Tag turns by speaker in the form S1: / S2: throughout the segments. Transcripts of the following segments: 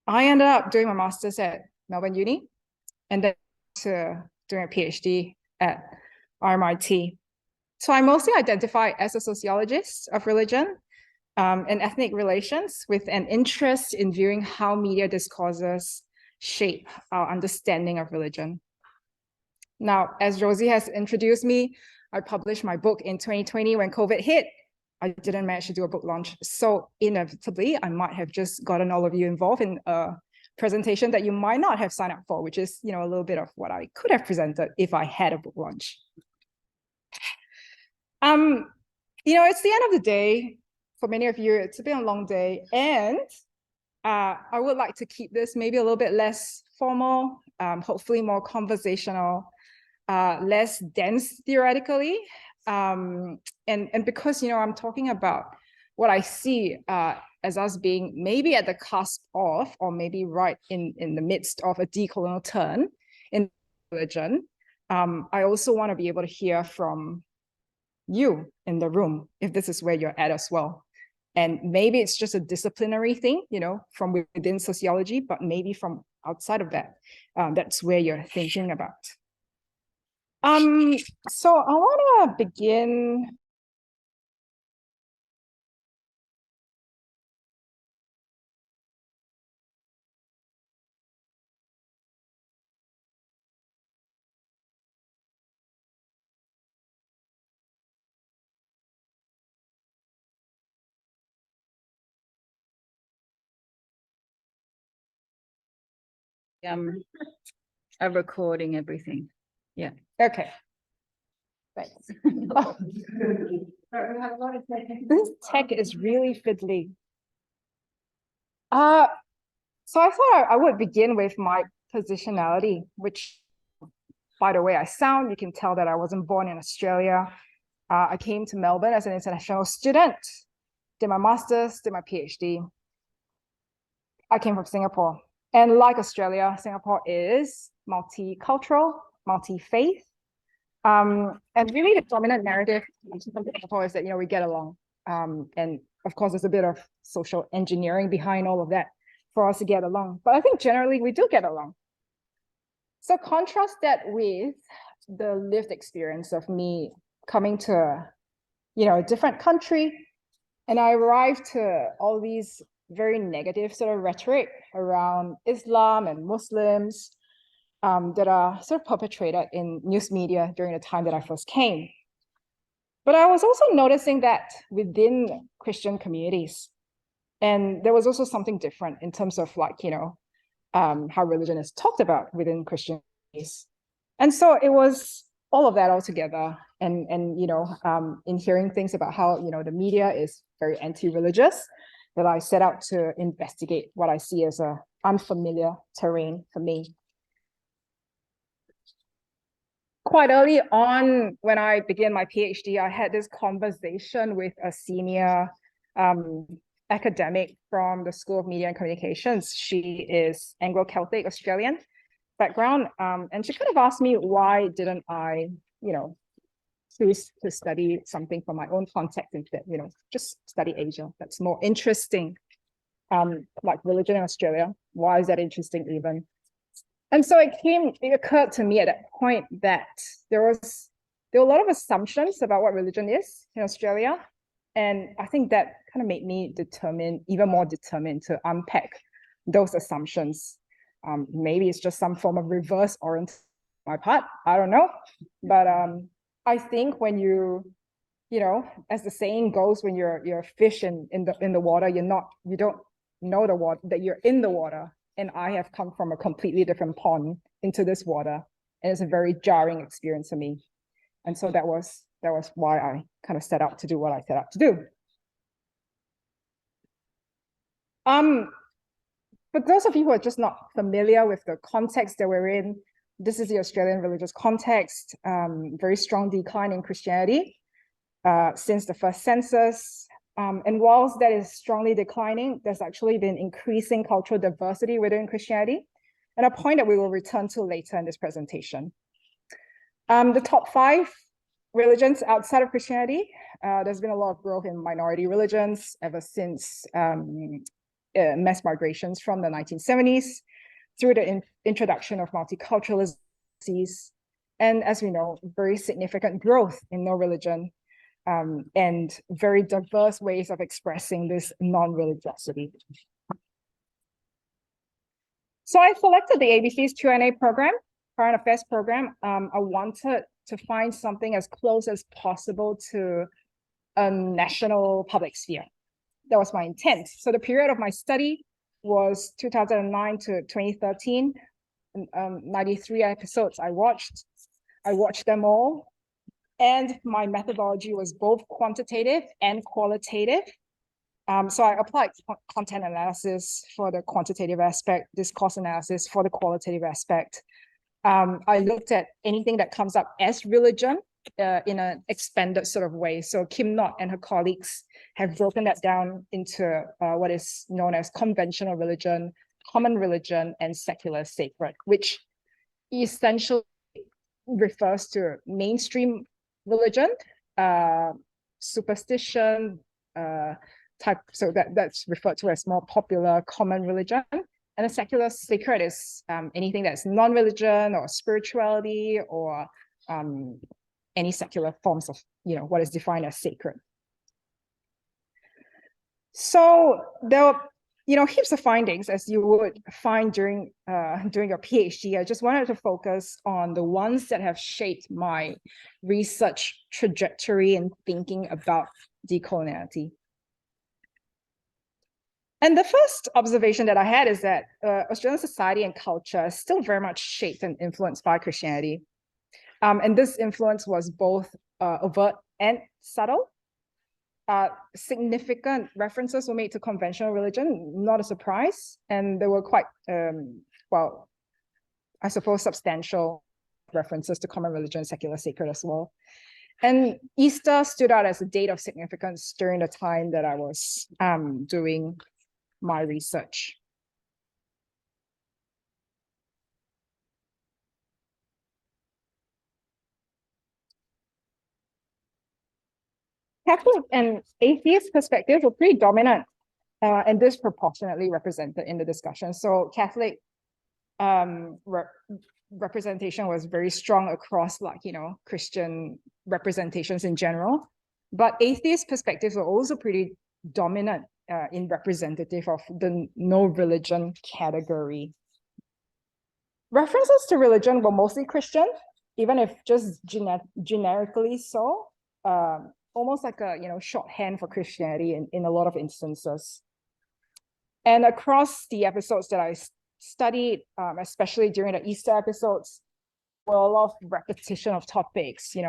S1: I ended up doing my master's at Melbourne Uni and then doing a PhD at RMIT. So I mostly identify as a sociologist of religion and ethnic relations with an interest in viewing how media discourses shape our understanding of religion. Now, as Rosie has introduced me, I published my book in 2020 when COVID hit. I didn't manage to do a book launch. So inevitably, I might have just gotten all of you involved in a presentation that you might not have signed up for, which is, a little bit of what I could have presented if I had a book launch. It's the end of the day. For many of you, it's been a long day. And I would like to keep this maybe a little bit less formal, hopefully more conversational, less dense theoretically. And because, I'm talking about what I see as us being maybe at the cusp of, or maybe right in the midst of a decolonial turn in religion, I also want to be able to hear from you in the room, if this is where you're at as well. And maybe it's just a disciplinary thing, from within sociology, but maybe from outside of that, that's where you're thinking about. So I want to begin. I'm recording everything. Yeah. Okay. Thanks. Oh. This tech is really fiddly. So I thought I would begin with my positionality, which, by the way I sound, you can tell that I wasn't born in Australia. I came to Melbourne as an international student, did my master's, did my PhD. I came from Singapore. And like Australia, Singapore is multicultural, multi-faith. And really the dominant narrative in Singapore is that, we get along. And of course, there's a bit of social engineering behind all of that for us to get along. But I think generally we do get along. So contrast that with the lived experience of me coming to, a different country. And I arrived to all these very negative sort of rhetoric around Islam and Muslims that are sort of perpetrated in news media during the time that I first came. But I was also noticing that within Christian communities, and there was also something different in terms of how religion is talked about within Christian communities. And so it was all of that all together. And in hearing things about how, the media is very anti-religious, that I set out to investigate what I see as a unfamiliar terrain for me. Quite early on, when I began my PhD, I had this conversation with a senior academic from the School of Media and Communications. She is Anglo-Celtic Australian background, and she kind of asked me why didn't I, choose to study something from my own context instead, just study Asia. That's more interesting, like religion in Australia. Why is that interesting even? And so it occurred to me at that point that there were a lot of assumptions about what religion is in Australia. And I think that kind of made me even more determined to unpack those assumptions. Maybe it's just some form of reverse orientation on my part. I don't know. But I think when you as the saying goes, when you're a fish in the water, you don't know the water, that you're in the water. And I have come from a completely different pond into this water. And it's a very jarring experience for me. And so that was why I kind of set out to do what I set out to do. For those of you who are just not familiar with the context that we're in, this is the Australian religious context, very strong decline in Christianity since the first census. And whilst that is strongly declining, there's actually been increasing cultural diversity within Christianity, and a point that we will return to later in this presentation. The top 5 religions outside of Christianity, there's been a lot of growth in minority religions ever since mass migrations from the 1970s through the introduction of multiculturalism, and as we know, very significant growth in no religion, and very diverse ways of expressing this non-religiosity. So I selected the ABC's Q&A program, current affairs program. I wanted to find something as close as possible to a national public sphere. That was my intent. So the period of my study was 2009 to 2013, 93 episodes I watched. I watched them all. And my methodology was both quantitative and qualitative. So I applied content analysis for the quantitative aspect, discourse analysis for the qualitative aspect. I looked at anything that comes up as religion in an expanded sort of way. So Kim Knott and her colleagues have broken that down into what is known as conventional religion, common religion, and secular sacred, which essentially refers to mainstream religion, superstition, type, so that's referred to as more popular common religion. And the secular sacred is anything that's non-religion or spirituality or any secular forms of, what is defined as sacred. So there were, heaps of findings, as you would find during your PhD. I just wanted to focus on the ones that have shaped my research trajectory and thinking about decoloniality. And the first observation that I had is that Australian society and culture is still very much shaped and influenced by Christianity. And this influence was both overt and subtle. Significant references were made to conventional religion, not a surprise. And there were quite, well, I suppose, substantial references to common religion, secular sacred as well. And Easter stood out as a date of significance during the time that I was doing my research. Catholic and atheist perspectives were pretty dominant and disproportionately represented in the discussion. So Catholic representation was very strong across, Christian representations in general. But atheist perspectives were also pretty dominant in representative of the no religion category. References to religion were mostly Christian, even if just generically so, almost like a shorthand for Christianity in a lot of instances. And across the episodes that I studied, especially during the Easter episodes, were a lot of repetition of topics. It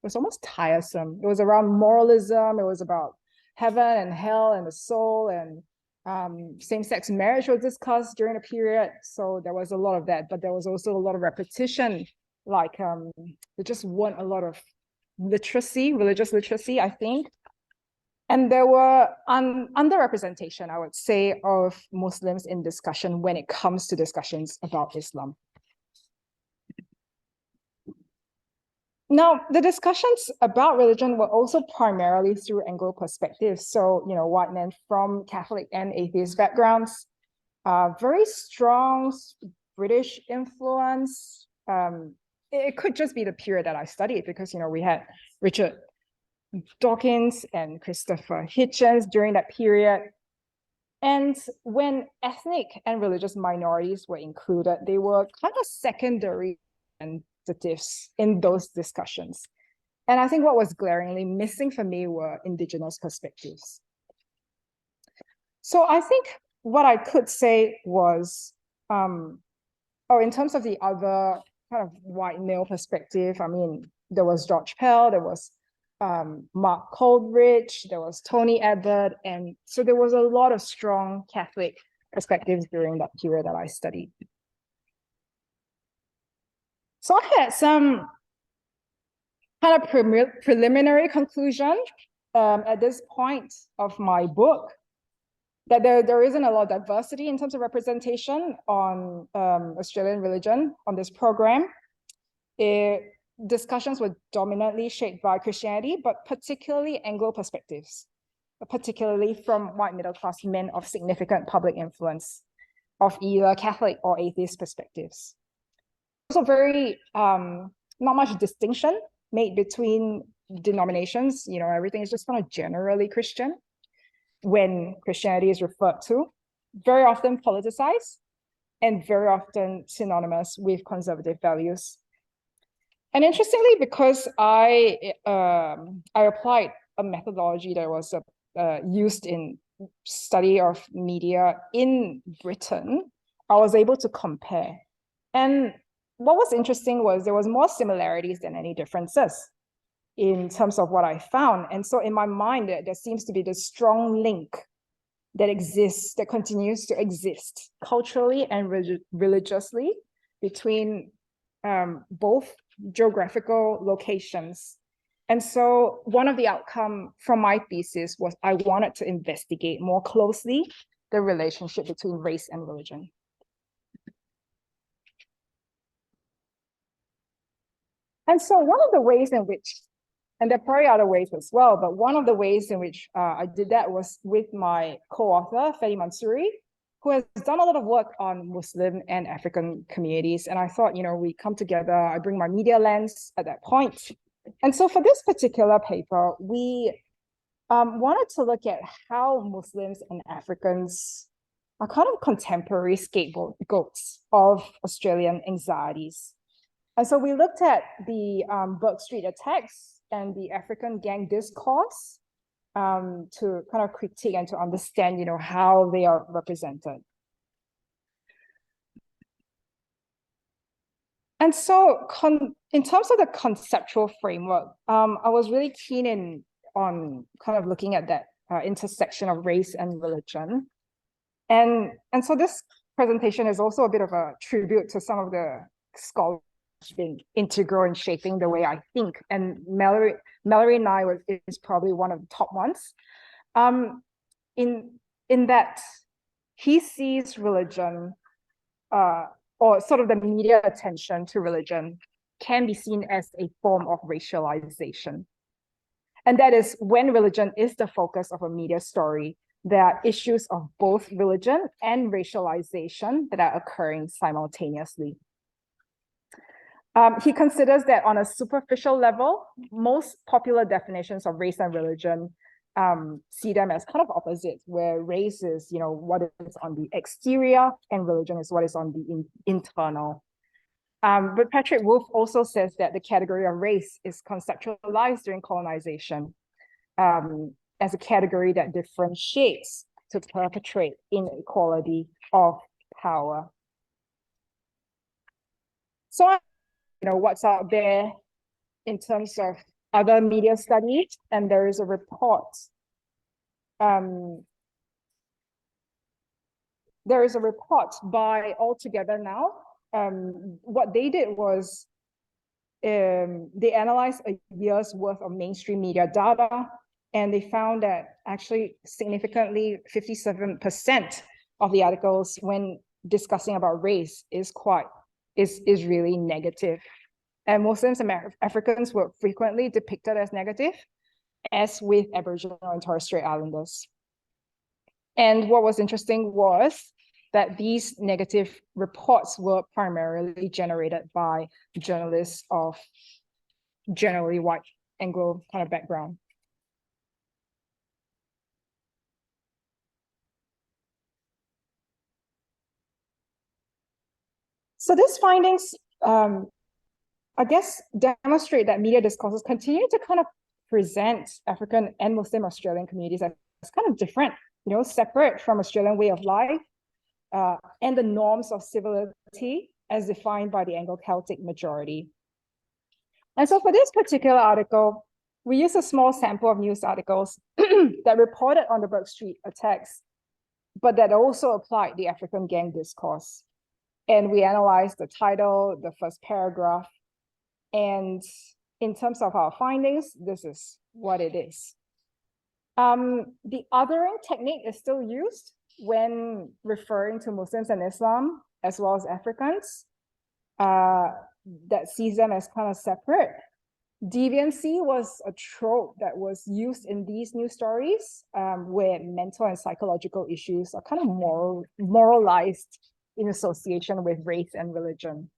S1: was almost tiresome. It was around moralism. It was about heaven and hell and the soul, and same-sex marriage was discussed during the period. So there was a lot of that, but there was also a lot of repetition. Like there just weren't a lot of religious literacy, I think. And there were underrepresentation, I would say, of Muslims in discussion when it comes to discussions about Islam. Now, the discussions about religion were also primarily through Anglo perspectives. So, white men from Catholic and atheist backgrounds, very strong British influence. It could just be the period that I studied because, we had Richard Dawkins and Christopher Hitchens during that period. And when ethnic and religious minorities were included, they were kind of secondary representatives in those discussions. And I think what was glaringly missing for me were Indigenous perspectives. So I think what I could say was, in terms of the other kind of white male perspective, I mean, there was George Pell, there was Mark Coleridge, there was Tony Abbott, and so there was a lot of strong Catholic perspectives during that period that I studied. So I had some kind of preliminary conclusion at this point of my book that there isn't a lot of diversity in terms of representation on Australian religion on this program. Discussions were dominantly shaped by Christianity, but particularly Anglo perspectives. particularly from white middle-class men of significant public influence of either Catholic or atheist perspectives. Also very, not much distinction made between denominations. Everything is just kind of generally Christian when Christianity is referred to, very often politicized and very often synonymous with conservative values. And interestingly, because I applied a methodology that was used in study of media in Britain, I was able to compare. And what was interesting was there was more similarities than any differences in terms of what I found. And so in my mind, there seems to be this strong link that exists, that continues to exist culturally and religiously between both geographical locations. And so one of the outcomes from my thesis was I wanted to investigate more closely the relationship between race and religion. And so one of the ways in which, and there are probably other ways as well, but one of the ways in which I did that was with my co-author, Fadi Mansouri, who has done a lot of work on Muslim and African communities. And I thought, we come together, I bring my media lens at that point. And so for this particular paper, we wanted to look at how Muslims and Africans are kind of contemporary scapegoats of Australian anxieties. And so we looked at the Burke Street attacks and the African gang discourse to kind of critique and to understand, how they are represented. And so in terms of the conceptual framework, I was really keen on kind of looking at that intersection of race and religion. And so this presentation is also a bit of a tribute to some of the scholars who've been integral in shaping the way I think. And Mallory Nye is probably one of the top ones. In that he sees religion, or sort of the media attention to religion, can be seen as a form of racialization. And that is when religion is the focus of a media story, there are issues of both religion and racialization that are occurring simultaneously. He considers that on a superficial level, most popular definitions of race and religion see them as kind of opposites, where race is, what is on the exterior and religion is what is on the internal. But Patrick Wolf also says that the category of race is conceptualized during colonization as a category that differentiates to perpetrate inequality of power. So, what's out there in terms of other media studies, and there is a report. There is a report by Altogether Now. What they did was they analyzed a year's worth of mainstream media data, and they found that actually significantly 57% of the articles when discussing about race is really negative. And Muslims and Africans were frequently depicted as negative, as with Aboriginal and Torres Strait Islanders. And what was interesting was that these negative reports were primarily generated by journalists of generally white Anglo kind of background. So these findings, I guess, demonstrate that media discourses continue to kind of present African and Muslim Australian communities as kind of different, separate from Australian way of life and the norms of civility as defined by the Anglo-Celtic majority. And so for this particular article, we used a small sample of news articles that reported on the Burke Street attacks, but that also applied the African gang discourse. And we analyzed the title, the first paragraph, and in terms of our findings, this is what it is. The othering technique is still used when referring to Muslims and Islam, as well as Africans, that sees them as kind of separate. deviancy was a trope that was used in these news stories, where mental and psychological issues are kind of moralized in association with race and religion.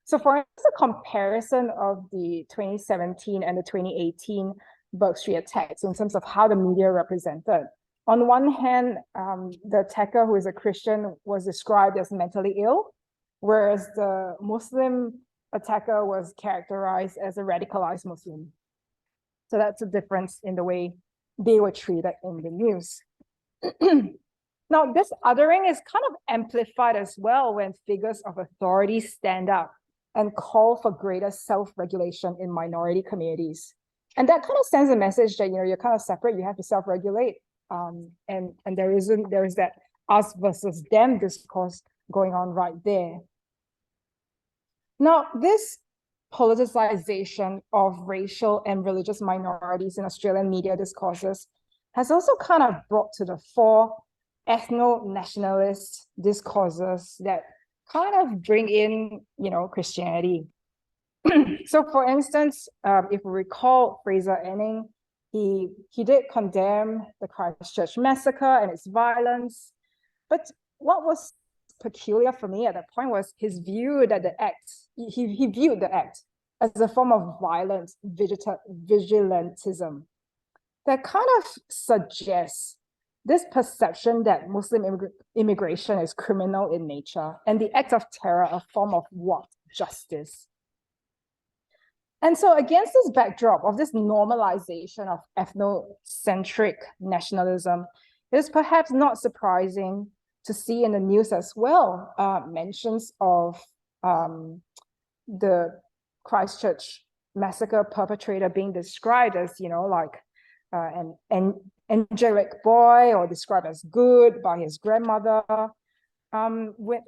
S1: So for instance, a comparison of the 2017 and the 2018 Berkeley Street attacks in terms of how the media represented. On one hand, the attacker, who is a Christian, was described as mentally ill, whereas the Muslim attacker was characterized as a radicalized Muslim. So that's a difference in the way they were treated in the news. Now, this othering is kind of amplified as well when figures of authority stand up and call for greater self-regulation in minority communities. And that kind of sends a message that, you're kind of separate, you have to self-regulate. And there is that us versus them discourse going on right there. Now, this politicization of racial and religious minorities in Australian media discourses has also kind of brought to the fore ethno-nationalist discourses that kind of bring in, Christianity. So for instance, if we recall Fraser Anning, he did condemn the Christchurch massacre and its violence. But what was peculiar for me at that point was his view that he viewed the act as a form of violent vigilantism that kind of suggests this perception that Muslim immigration is criminal in nature and the act of terror a form of what? Justice. And so against this backdrop of this normalization of ethnocentric nationalism, it is perhaps not surprising to see in the news as well mentions of the Christchurch massacre perpetrator being described as, an angelic boy, or described as good by his grandmother,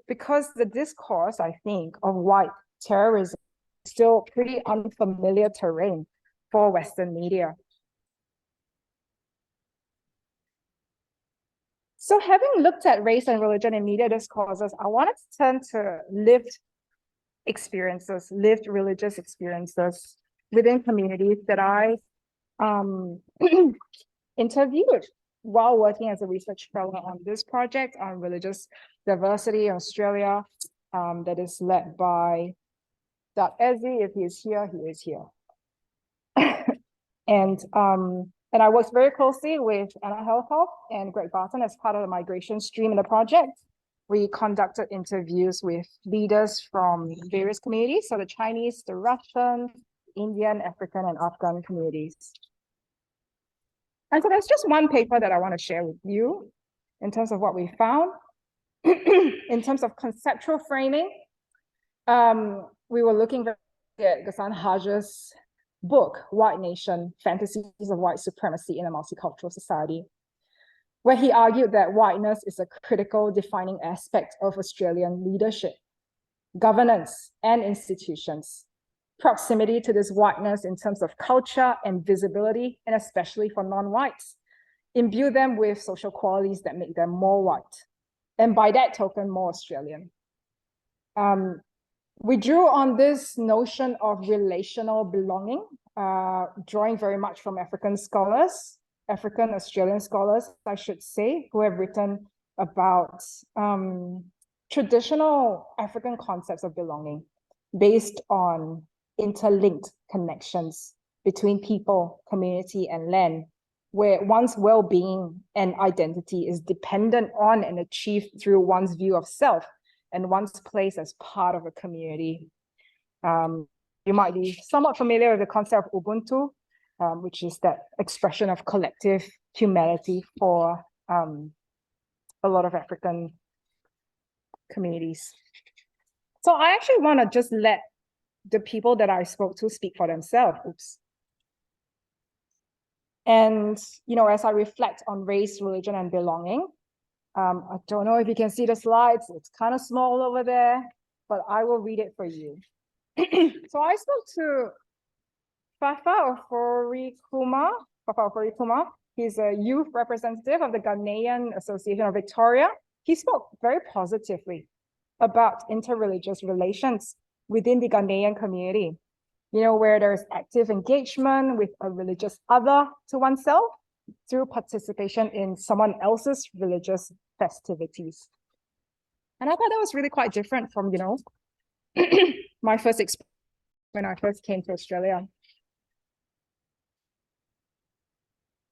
S1: because the discourse, I think, of white terrorism is still pretty unfamiliar terrain for Western media. So having looked at race and religion in media discourses, I wanted to turn to lived religious experiences within communities that I interviewed while working as a research fellow on this project on religious diversity in Australia, that is led by Dr. Ezzy. If he is here, he is here. And I worked very closely with Anna Helhoff and Greg Barton as part of the migration stream in the project. We conducted interviews with leaders from various communities, so the Chinese, the Russian, Indian, African, and Afghan communities. And so there's just one paper that I want to share with you in terms of what we found. In terms of conceptual framing, we were looking at Ghassan Hajj's book, White Nation, Fantasies of White Supremacy in a Multicultural Society, where he argued that whiteness is a critical defining aspect of Australian leadership, governance, and institutions. Proximity to this whiteness in terms of culture and visibility, and especially for non-whites, imbue them with social qualities that make them more white, and by that token, more Australian. We drew on this notion of relational belonging, drawing very much from African Australian scholars, I should say, who have written about traditional African concepts of belonging based on interlinked connections between people, community, and land, where one's well-being and identity is dependent on and achieved through one's view of self and one's place as part of a community. You might be somewhat familiar with the concept of Ubuntu, which is that expression of collective humanity for a lot of African communities. So I actually want to just let the people that I spoke to speak for themselves. Oops. And, as I reflect on race, religion, and belonging, I don't know if you can see the slides. It's kind of small over there, but I will read it for you. So I spoke to Fafa Oforikuma. He's a youth representative of the Ghanaian Association of Victoria. He spoke very positively about interreligious relations within the Ghanaian community. where there's active engagement with a religious other to oneself through participation in someone else's religious festivities. And I thought that was really quite different from, my first experience when I first came to Australia.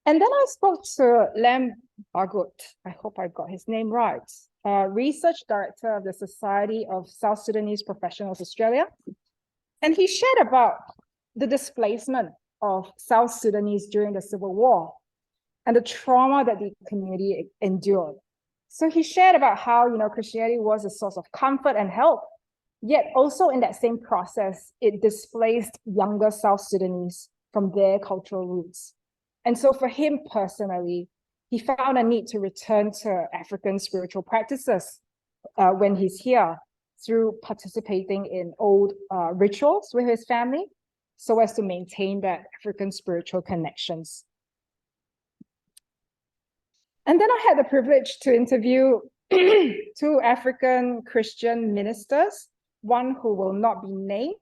S1: And then I spoke to Lem Bagut, I hope I got his name right, research director of the Society of South Sudanese Professionals Australia. And he shared about the displacement of South Sudanese during the Civil War and the trauma that the community endured. So he shared about how, Christianity was a source of comfort and help, yet also in that same process, it displaced younger South Sudanese from their cultural roots. And so for him personally, he found a need to return to African spiritual practices when he's here through participating in old rituals with his family so as to maintain that African spiritual connections. And then I had the privilege to interview two African Christian ministers, one who will not be named.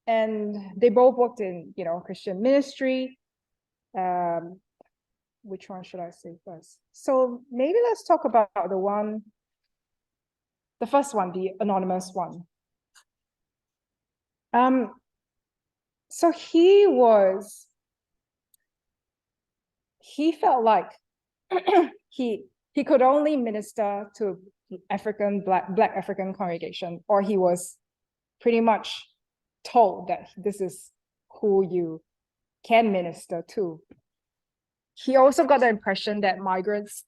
S1: And they both worked in, Christian ministry. Which one should I say first? So maybe let's talk about the first one, the anonymous one. So he felt like he could only minister to Black African congregation, or he was pretty much told that this is who you can minister to. He also got the impression that migrants,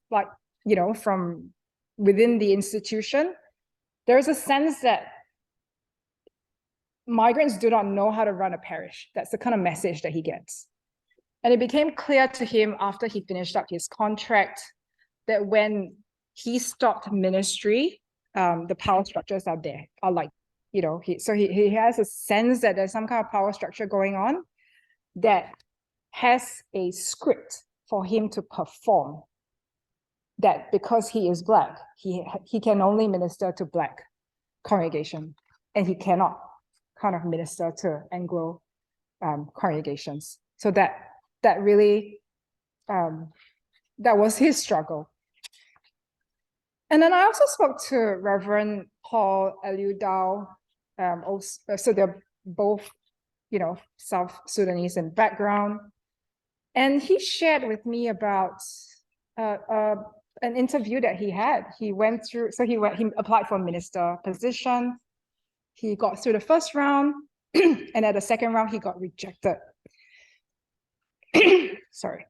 S1: from within the institution, there's a sense that migrants do not know how to run a parish. That's the kind of message that he gets. And it became clear to him after he finished up his contract that when he stopped ministry, the power structures are there, he has a sense that there's some kind of power structure going on that has a script for him to perform, that because he is Black, he can only minister to Black congregation, and he cannot kind of minister to Anglo congregations. So that really, that was his struggle. And then I also spoke to Reverend Paul Eliudao. So they're both, South Sudanese in background. And he shared with me about an interview that he had. He went through, he applied for a minister position. He got through the first round, and at the second round, he got rejected. Sorry.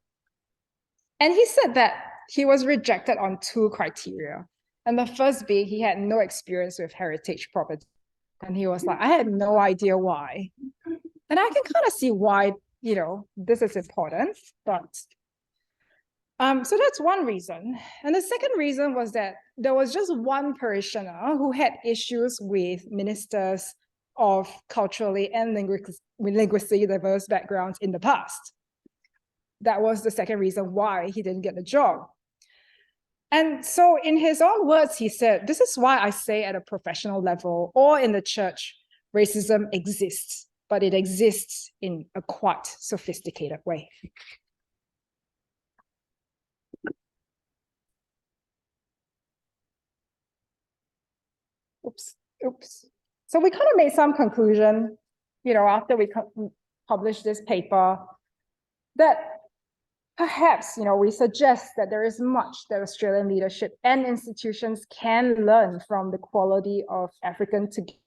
S1: And he said that he was rejected on 2 criteria. And the first being he had no experience with heritage property. And he was like, I had no idea why. And I can kind of see why, this is important, but so that's one reason. And the second reason was that there was just one parishioner who had issues with ministers of culturally and linguistically diverse backgrounds in the past. That was the second reason why he didn't get the job. And so in his own words, he said, this is why I say at a professional level or in the church, racism exists, but it exists in a quite sophisticated way. Oops. So we kind of made some conclusion, after we published this paper, that perhaps, we suggest that there is much that Australian leadership and institutions can learn from the quality of African togetherness.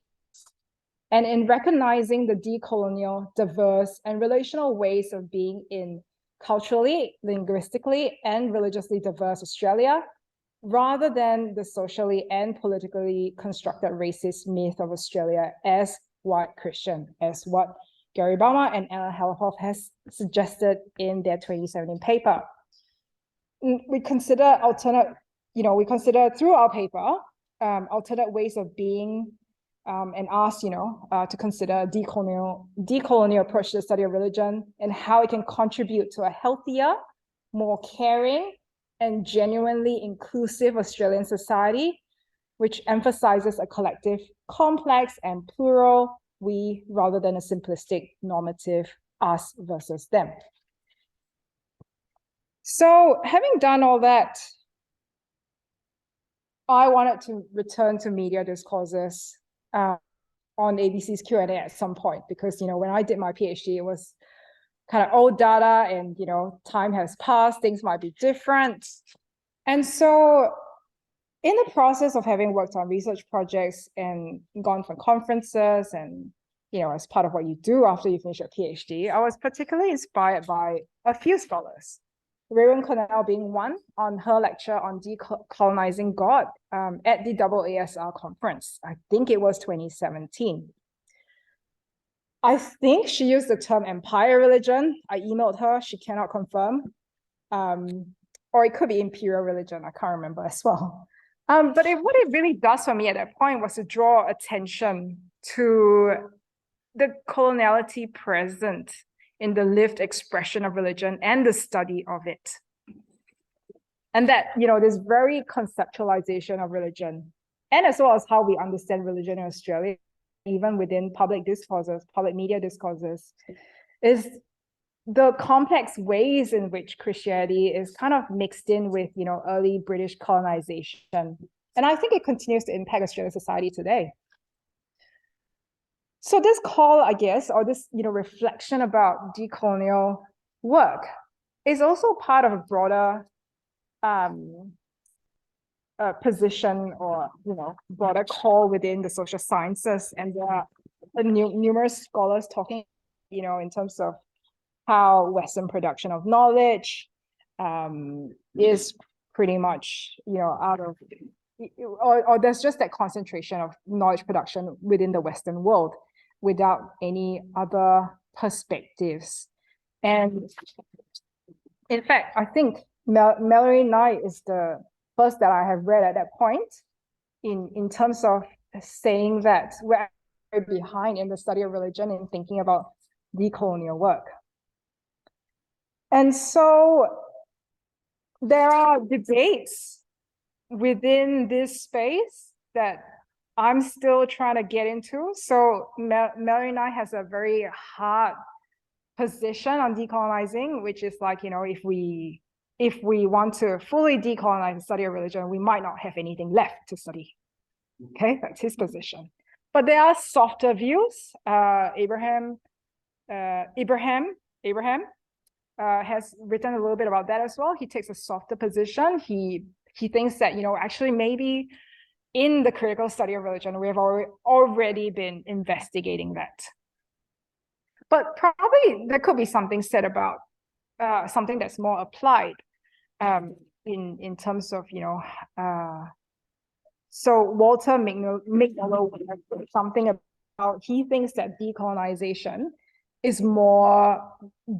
S1: And in recognizing the decolonial, diverse, and relational ways of being in culturally, linguistically, and religiously diverse Australia, rather than the socially and politically constructed racist myth of Australia as white Christian, as what Gary Baumer and Anna Helhoff has suggested in their 2017 paper. We consider through our paper, alternate ways of being, and ask, to consider a decolonial approach to the study of religion and how it can contribute to a healthier, more caring, and genuinely inclusive Australian society, which emphasizes a collective, complex and plural we rather than a simplistic normative us versus them. So having done all that, I wanted to return to media discourses on ABC's Q&A at some point, because, when I did my PhD, it was kind of old data and, time has passed, things might be different. And so in the process of having worked on research projects and gone for conferences and, as part of what you do after you finish your PhD, I was particularly inspired by a few scholars. Relgion being one, on her lecture on decolonizing God at the AASR conference. I think it was 2017. I think she used the term empire religion. I emailed her, she cannot confirm. Or it could be imperial religion, I can't remember as well. But what it really does for me at that point was to draw attention to the coloniality present in the lived expression of religion and the study of it. And that, this very conceptualization of religion, and as well as how we understand religion in Australia, even within public discourses, public media discourses, is the complex ways in which Christianity is kind of mixed in with, early British colonization. And I think it continues to impact Australian society today. So this call, I guess, or this, reflection about decolonial work is also part of a broader position or, broader call within the social sciences. And there are numerous scholars talking, in terms of how Western production of knowledge is pretty much, out of, or there's just that concentration of knowledge production within the Western world without any other perspectives. And in fact, I think Mallory Knight is the first that I have read at that point in terms of saying that we're behind in the study of religion and thinking about decolonial work. And so there are debates within this space that I'm still trying to get into. So Mallory and I has a very hard position on decolonizing, which is like, if we want to fully decolonize the study of religion, we might not have anything left to study. Okay, that's his position. But there are softer views. Abraham has written a little bit about that as well. He takes a softer position. He thinks that, actually maybe in the critical study of religion, we have already been investigating that. But probably there could be something said about something that's more applied in terms of, so Walter McNullo something about, he thinks that decolonization is more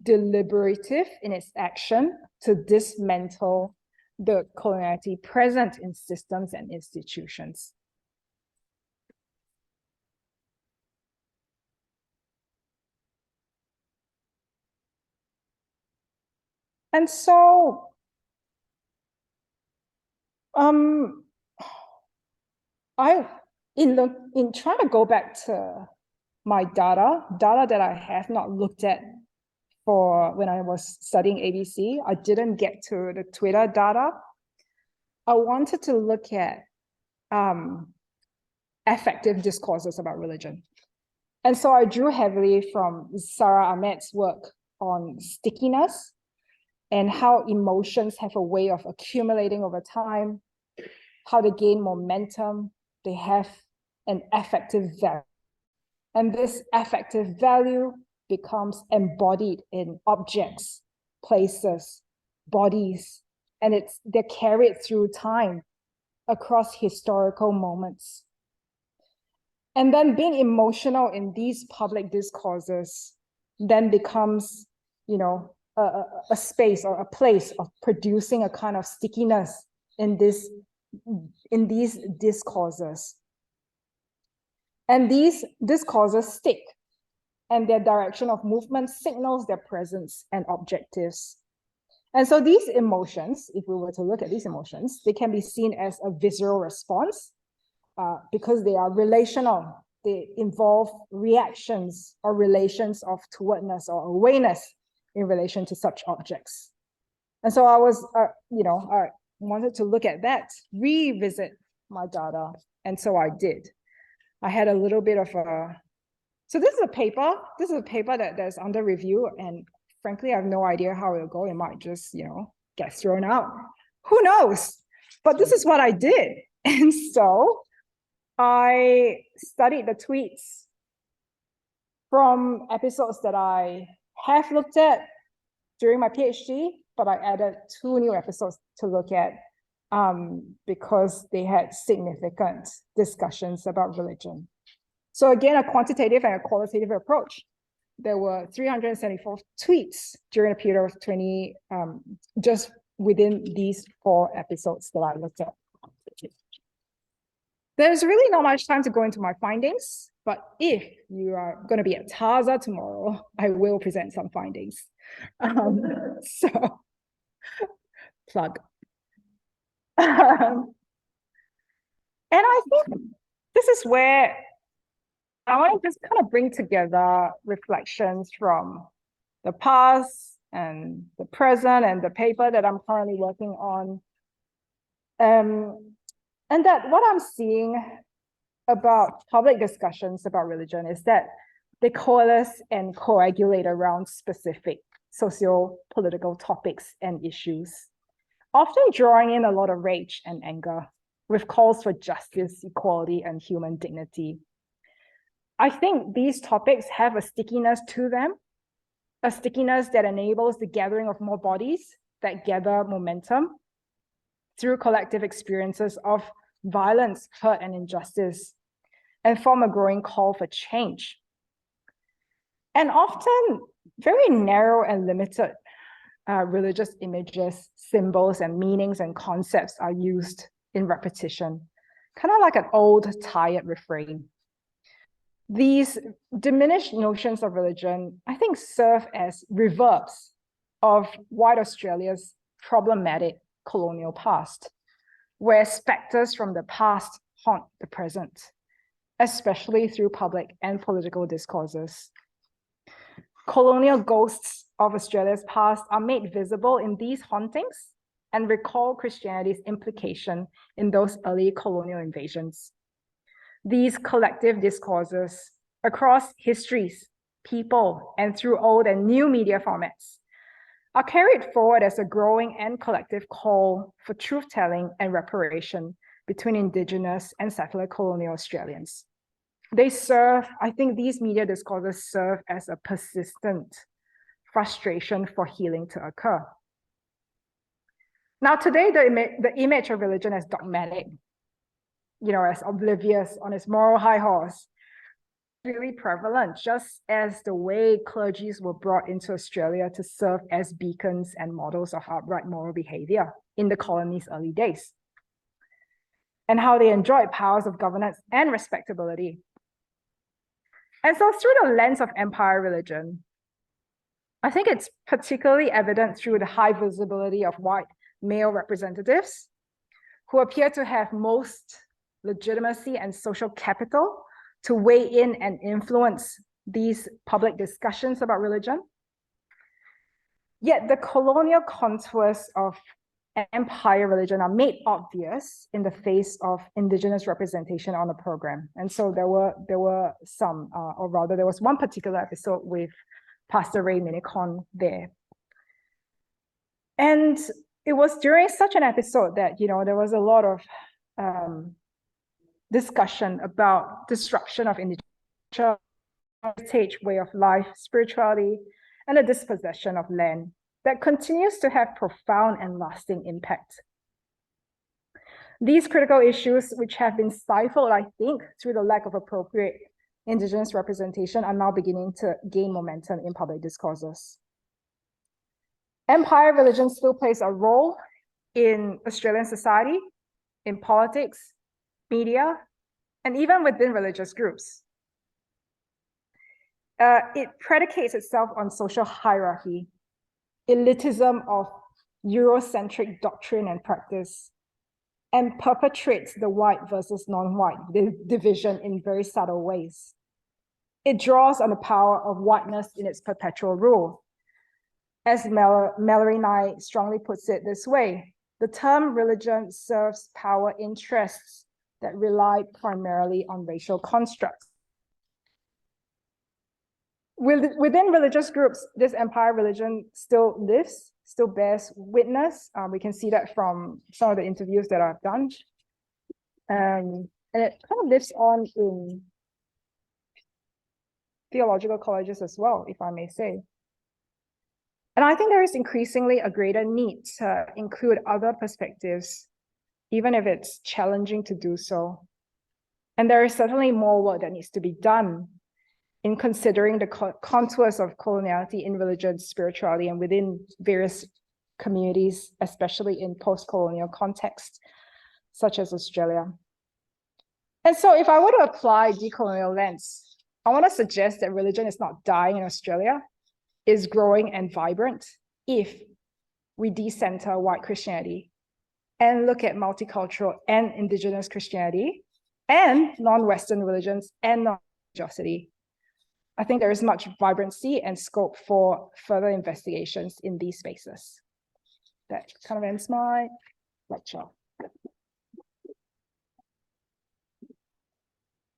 S1: deliberative in its action to dismantle the coloniality present in systems and institutions. And so, in trying to go back to my data that I have not looked at for when I was studying ABC, I didn't get to the Twitter data. I wanted to look at affective discourses about religion. And so I drew heavily from Sarah Ahmed's work on stickiness and how emotions have a way of accumulating over time, how they gain momentum, they have an affective value. And this affective value becomes embodied in objects, places, bodies, and they're carried through time across historical moments. And then being emotional in these public discourses then becomes, a space or a place of producing a kind of stickiness in these discourses. And these discourses stick, and their direction of movement signals their presence and objectives. And so these emotions, if we were to look at these emotions, they can be seen as a visceral response because they are relational. They involve reactions or relations of towardness or awareness in relation to such objects. And so I was, I wanted to look at that, revisit my data. And so I did. I had a little bit of a, so this is a paper that's under review. And frankly, I have no idea how it'll go. It might just, get thrown out. Who knows? But this is what I did. And so I studied the tweets from episodes that I have looked at during my PhD, but I added 2 new episodes to look at because they had significant discussions about religion. So again, a quantitative and a qualitative approach. There were 374 tweets during a period of 20, just within these 4 episodes that I looked at. There's really not much time to go into my findings, but if you are going to be at TASA tomorrow, I will present some findings. So, plug. And I think this is where I want to just kind of bring together reflections from the past and the present and the paper that I'm currently working on. And that what I'm seeing about public discussions about religion is that they coalesce and coagulate around specific socio-political topics and issues, often drawing in a lot of rage and anger with calls for justice, equality, and human dignity. I think these topics have a stickiness to them, a stickiness that enables the gathering of more bodies that gather momentum through collective experiences of violence, hurt, and injustice, and form a growing call for change. And often very narrow and limited religious images, symbols, and meanings and concepts are used in repetition, kind of like an old, tired refrain. These diminished notions of religion, I think, serve as reverbs of white Australia's problematic colonial past, where specters from the past haunt the present, especially through public and political discourses. Colonial ghosts of Australia's past are made visible in these hauntings and recall Christianity's implication in those early colonial invasions. These collective discourses across histories, people, and through old and new media formats are carried forward as a growing and collective call for truth-telling and reparation between Indigenous and settler colonial Australians. They serve, I think these media discourses serve as a persistent frustration for healing to occur. Now, today, the image of religion as dogmatic, as oblivious on its moral high horse, really prevalent, just as the way clergies were brought into Australia to serve as beacons and models of upright moral behavior in the colony's early days, and how they enjoyed powers of governance and respectability. And so through the lens of empire religion, I think it's particularly evident through the high visibility of white male representatives who appear to have most legitimacy and social capital to weigh in and influence these public discussions about religion. Yet the colonial contours of empire religion are made obvious in the face of Indigenous representation on the program. And so there were some, or rather there was one particular episode with Pastor Ray Minicon there. And it was during such an episode that, there was a lot of discussion about disruption of Indigenous heritage, way of life, spirituality, and the dispossession of land that continues to have profound and lasting impact. These critical issues, which have been stifled, I think, through the lack of appropriate Indigenous representation, are now beginning to gain momentum in public discourses. Empire religion still plays a role in Australian society, in politics, media, and even within religious groups. It predicates itself on social hierarchy, elitism of Eurocentric doctrine and practice, and perpetrates the white versus non-white division in very subtle ways. It draws on the power of whiteness in its perpetual rule. As Mallory Nye strongly puts it this way, the term religion serves power interests that rely primarily on racial constructs. Within religious groups, this empire religion still lives, still bears witness. We can see that from some of the interviews that I've done. And it kind of lives on in theological colleges as well, if I may say. And I think there is increasingly a greater need to include other perspectives, even if it's challenging to do so. And there is certainly more work that needs to be done in considering the contours of coloniality in religion, spirituality, and within various communities, especially in post-colonial contexts, such as Australia. And so if I were to apply decolonial lens, I want to suggest that religion is not dying in Australia, is growing and vibrant if we decenter white Christianity and look at multicultural and indigenous Christianity and non-Western religions and non-religiosity. I think there is much vibrancy and scope for further investigations in these spaces. That kind of ends my lecture.